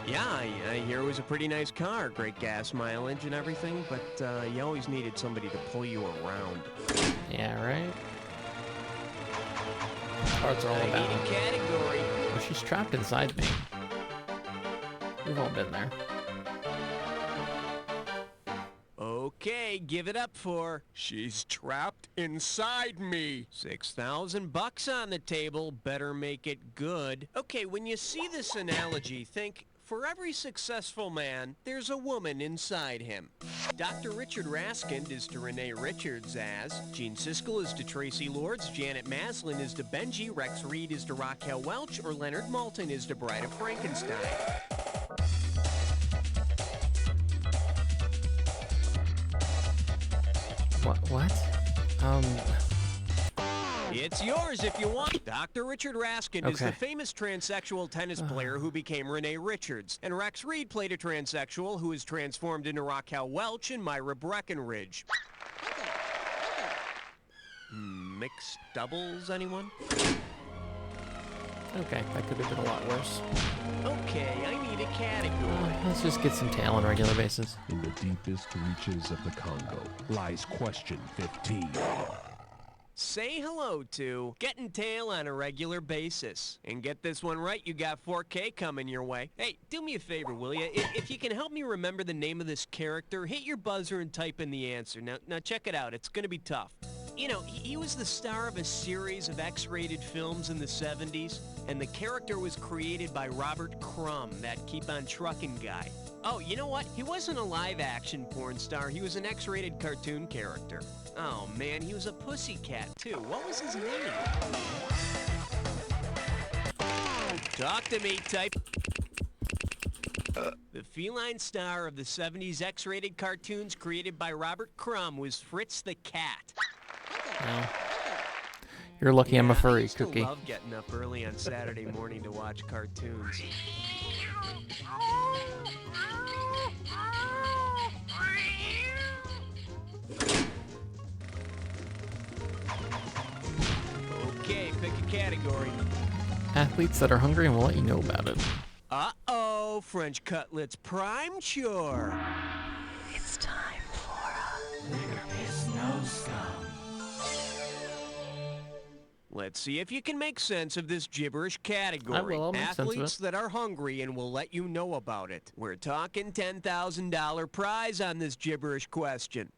Speaker 10: Yeah, I hear it was a pretty nice car, great gas mileage and everything, but you always needed somebody to pull you around.
Speaker 1: Yeah, right? Cards are all
Speaker 10: I
Speaker 1: about.
Speaker 10: need a category.
Speaker 1: Well, she's trapped inside me. We've all been there.
Speaker 10: Okay, give it up for She's Trapped Inside Me. 6,000 bucks on the table, better make it good. Okay, when you see this analogy, think, for every successful man, there's a woman inside him. Dr. Richard Raskind is to Renee Richards as, Gene Siskel is to Tracy Lords, Janet Maslin is to Benji, Rex Reed is to Raquel Welch, or Leonard Maltin is to Bride of Frankenstein.
Speaker 1: What?
Speaker 10: It's yours if you want. Dr. Richard Raskind is the
Speaker 1: Okay.
Speaker 10: famous transsexual tennis player who became Renee Richards. And Rex Reed played a transsexual who is transformed into Raquel Welch and Myra Breckenridge. Mixed doubles, anyone?
Speaker 1: Okay, that could have been a lot worse.
Speaker 10: Okay, I need a category.
Speaker 1: Let's just get some tail on a regular basis.
Speaker 9: In the deepest reaches of the Congo lies question 15.
Speaker 10: Say hello to Getting Tail on a regular basis. And get this one right, you got 4K coming your way. Hey, do me a favor, will you? If you can help me remember the name of this character, hit your buzzer and type in the answer. Now check it out. It's going to be tough. You know, he was the star of a series of X-rated films in the 70s, and the character was created by Robert Crumb, that Keep on Truckin' guy. Oh, you know what? He wasn't a live-action porn star. He was an X-rated cartoon character. Oh, man, he was a pussycat, too. What was his name? Talk to me, type. The feline star of the 70s X-rated cartoons created by Robert Crumb was Fritz the cat.
Speaker 1: No. You're lucky I'm a
Speaker 10: I
Speaker 1: furry,
Speaker 10: used to
Speaker 1: Cookie.
Speaker 10: love getting up early on Saturday morning to watch cartoons. Okay, pick a category.
Speaker 1: Athletes that are hungry, and we'll let you know about it.
Speaker 10: Uh-oh, French Cutlet's prime chore.
Speaker 2: It's time for
Speaker 10: Let's see if you can make sense of this gibberish category.
Speaker 1: I will, I'll make sense of
Speaker 10: Athletes
Speaker 1: it.
Speaker 10: that are hungry, and we'll let you know about it. We're talking $10,000 prize on this gibberish question.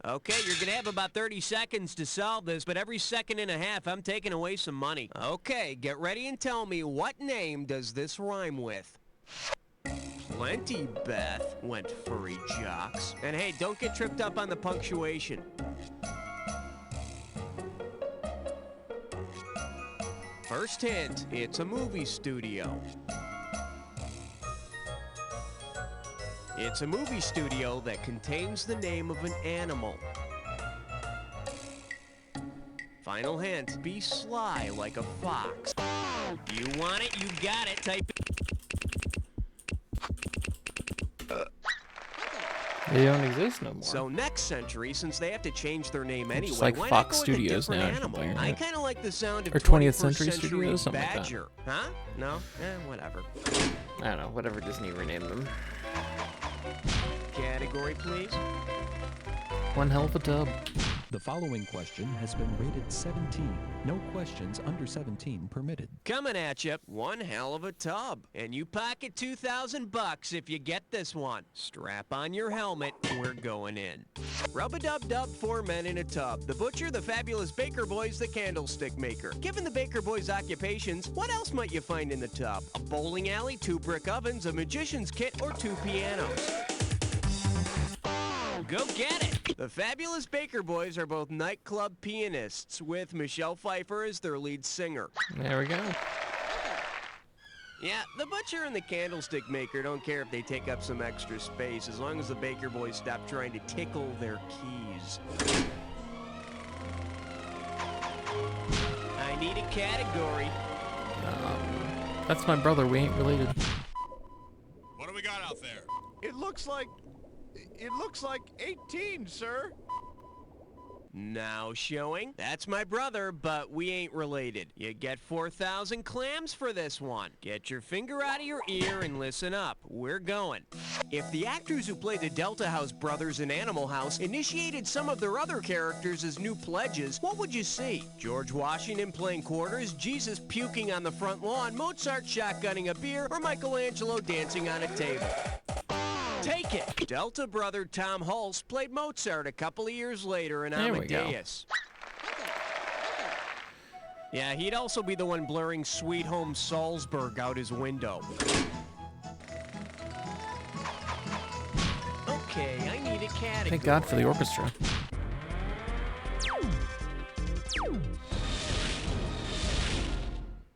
Speaker 10: Okay, you're going to have about 30 seconds to solve this, but every second and a half, I'm taking away some money. Okay, get ready and tell me, what name does this rhyme with? Plenty, Beth, went furry jocks. And hey, don't get tripped up on the punctuation. First hint, it's a movie studio. It's a movie studio that contains the name of an animal. Final hint, be sly like a fox. You want it, you got it, type it.
Speaker 1: They don't exist no more.
Speaker 10: So next century, since they have to change their name anyway,
Speaker 1: Just like
Speaker 10: why
Speaker 1: Fox
Speaker 10: not go with a
Speaker 1: Studios
Speaker 10: different
Speaker 1: now,
Speaker 10: animal?
Speaker 1: something,
Speaker 10: I
Speaker 1: right?
Speaker 10: kind of like the sound of
Speaker 1: Or 20th
Speaker 10: 21st
Speaker 1: Century Studios, something like that.
Speaker 10: Badger. Huh? No? Whatever.
Speaker 1: I don't know, whatever Disney renamed them.
Speaker 10: Category, please.
Speaker 1: One hell of a tub.
Speaker 9: The following question has been rated 17. No questions under 17 permitted.
Speaker 10: Coming at you, one hell of a tub. And you pocket $2,000 if you get this one. Strap on your helmet, we're going in. Rub-a-dub-dub, 4 men in a tub. The butcher, the fabulous baker boys, the candlestick maker. Given the baker boys' occupations, what else might you find in the tub? A bowling alley, 2 brick ovens, a magician's kit, or 2 pianos? Go get it! The fabulous Baker Boys are both nightclub pianists, with Michelle Pfeiffer as their lead singer.
Speaker 1: There we go.
Speaker 10: Yeah, the butcher and the candlestick maker don't care if they take up some extra space, as long as the Baker Boys stop trying to tickle their keys. I need a category.
Speaker 1: That's my brother. We ain't related.
Speaker 13: What do we got out there?
Speaker 12: It looks like 18, sir.
Speaker 10: Now showing. That's my brother, but we ain't related. You get 4,000 clams for this one. Get your finger out of your ear and listen up. We're going. If the actors who played the Delta House brothers in Animal House initiated some of their other characters as new pledges, what would you see? George Washington playing quarters, Jesus puking on the front lawn, Mozart shotgunning a beer, or Michelangelo dancing on a table? Take it! Delta brother Tom Hulse played Mozart a couple of years later in Amadeus. Yeah, he'd also be the one blurring Sweet Home Salzburg out his window. Okay, I need a category.
Speaker 1: Thank God for the orchestra.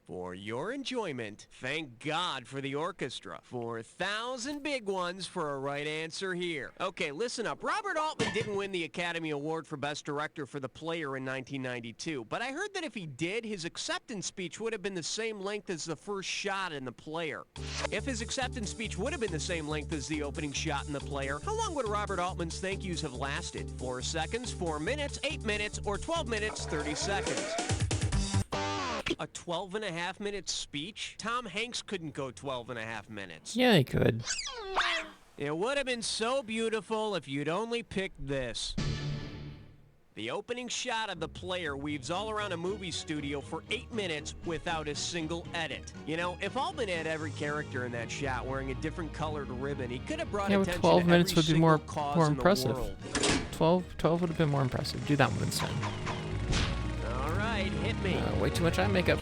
Speaker 10: For your enjoyment, thank God for the orchestra. 4,000 big ones for a right answer here. Okay, listen up. Robert Altman didn't win the Academy Award for Best Director for The Player in 1992, but I heard that if he did, his acceptance speech would have been the same length as the first shot in The Player. If his acceptance speech would have been the same length as the opening shot in The Player, how long would Robert Altman's thank yous have lasted? 4 seconds, 4 minutes, 8 minutes, or 12 minutes, 30 seconds? A 12-and-a-half-minute speech? Tom Hanks couldn't go 12-and-a-half minutes.
Speaker 1: Yeah, he could.
Speaker 10: It would have been so beautiful if you'd only picked this. The opening shot of The Player weaves all around a movie studio for 8 minutes without a single edit. You know, if Altman had every character in that shot wearing a different colored ribbon, he could have brought
Speaker 1: Yeah,
Speaker 10: attention
Speaker 1: but 12
Speaker 10: to
Speaker 1: minutes
Speaker 10: every
Speaker 1: would be
Speaker 10: single
Speaker 1: more
Speaker 10: cause in the
Speaker 1: impressive.
Speaker 10: world.
Speaker 1: 12 would have been more impressive. Do that one instead.
Speaker 10: All right, hit me.
Speaker 1: Way too much eye makeup.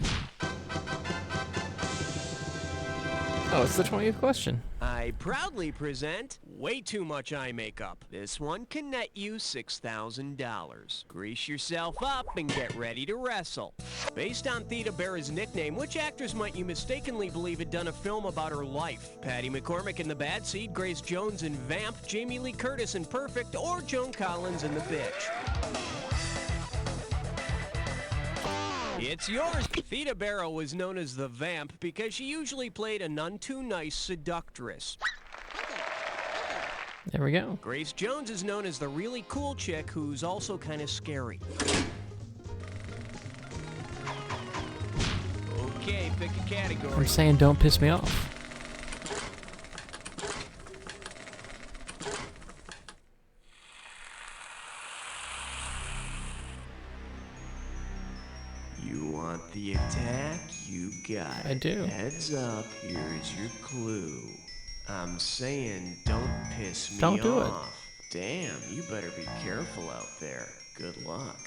Speaker 1: Oh, it's the 20th question.
Speaker 10: I I proudly present way too much eye makeup. This one can net you $6,000. Grease yourself up and get ready to wrestle. Based on Theda Bara's nickname, which actress might you mistakenly believe had done a film about her life? Patty McCormick in The Bad Seed, Grace Jones in Vamp, Jamie Lee Curtis in Perfect, or Joan Collins in The Bitch? It's yours. Theda Bara was known as the Vamp because she usually played a none-too-nice seductress.
Speaker 1: There we go.
Speaker 10: Grace Jones is known as the really cool chick who's also kind of scary. Okay, pick a category.
Speaker 1: I'm saying don't piss me off.
Speaker 10: You want the attack? You got it.
Speaker 1: I do.
Speaker 10: Heads up, here's your clue. I'm saying don't piss me
Speaker 1: Don't do it.
Speaker 10: off. Damn, you better be careful out there. Good luck.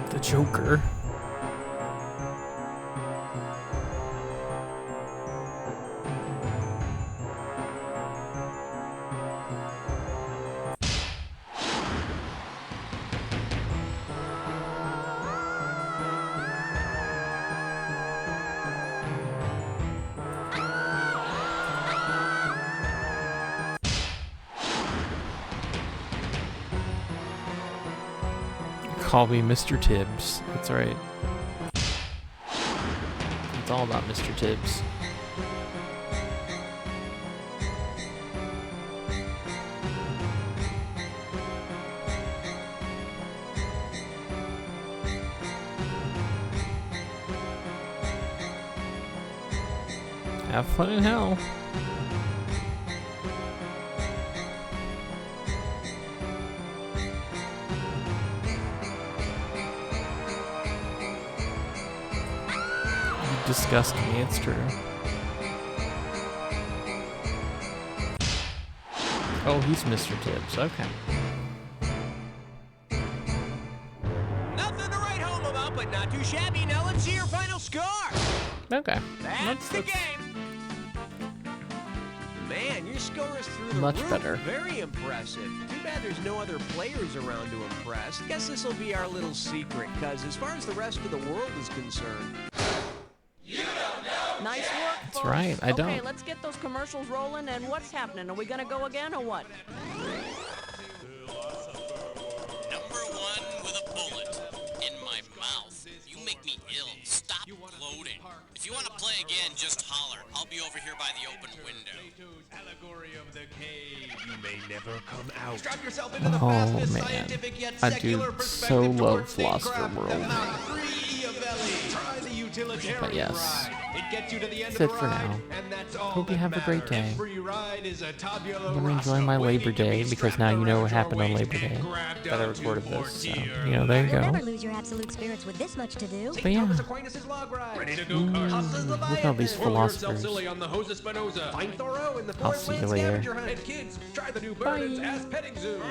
Speaker 1: The Joker. Call me Mr. Tibbs. That's right. It's all about Mr. Tibbs. Have fun in hell. Disgust me, it's true. Oh, he's Mr. Tibbs, okay.
Speaker 10: Nothing to write home about, but not too shabby. Now let's see your final score.
Speaker 1: Okay.
Speaker 10: That's the game. Man, your score is through the
Speaker 1: Much
Speaker 10: roof.
Speaker 1: better.
Speaker 10: Very impressive. Too bad there's no other players around to impress. Guess this will be our little secret, because as far as the rest of the world is concerned,
Speaker 4: Nice work,
Speaker 1: That's
Speaker 4: folks.
Speaker 1: right, I don't.
Speaker 4: Okay, let's get those commercials rolling, and what's happening? Are we gonna go again, or what?
Speaker 5: Number one with a bullet in my mouth. You make me ill. Stop gloating. If you want to play again, just holler. I'll be over here by the open window.
Speaker 12: Allegory of the cave. You may never come out.
Speaker 11: Strap yourself into the
Speaker 1: Oh
Speaker 11: fastest
Speaker 1: man,
Speaker 11: scientific yet
Speaker 1: I
Speaker 11: secular
Speaker 1: do so
Speaker 11: perspective
Speaker 1: love
Speaker 11: towards
Speaker 1: Philosopher
Speaker 11: statecraft.
Speaker 1: World.
Speaker 11: Try the utilitarian
Speaker 1: But yes,
Speaker 11: ride. It gets you to the end
Speaker 1: that's
Speaker 11: of
Speaker 1: it
Speaker 11: the
Speaker 1: for
Speaker 11: ride,
Speaker 1: now.
Speaker 11: and that's all
Speaker 1: Hope you
Speaker 11: that
Speaker 1: have a great
Speaker 11: matters.
Speaker 1: day.
Speaker 11: Every ride is a tabula
Speaker 1: I'm gonna enjoy
Speaker 11: rasa
Speaker 1: my
Speaker 11: waiting
Speaker 1: Labor
Speaker 11: to be
Speaker 1: Day because now
Speaker 11: strapped
Speaker 1: you know what
Speaker 11: around
Speaker 1: happened
Speaker 11: your
Speaker 1: on
Speaker 11: waist
Speaker 1: Labor Day.
Speaker 11: and grabbed
Speaker 1: That I
Speaker 11: onto
Speaker 1: recorded
Speaker 11: for
Speaker 1: this, so,
Speaker 11: dear
Speaker 1: you know, there you
Speaker 14: You'll
Speaker 1: go.
Speaker 14: never lose your absolute spirits with this much to do.
Speaker 1: But yeah,
Speaker 11: Thomas Aquinas' log ride. Ready to go,
Speaker 1: look at all these philosophers.
Speaker 11: silly on the Hose Spinoza. Find Thoreau in the
Speaker 1: I'll
Speaker 11: Forest
Speaker 1: see you
Speaker 11: Land
Speaker 1: later.
Speaker 11: Scavenger Hunt. And kids, try the new Bird and Ass Petting Zoo.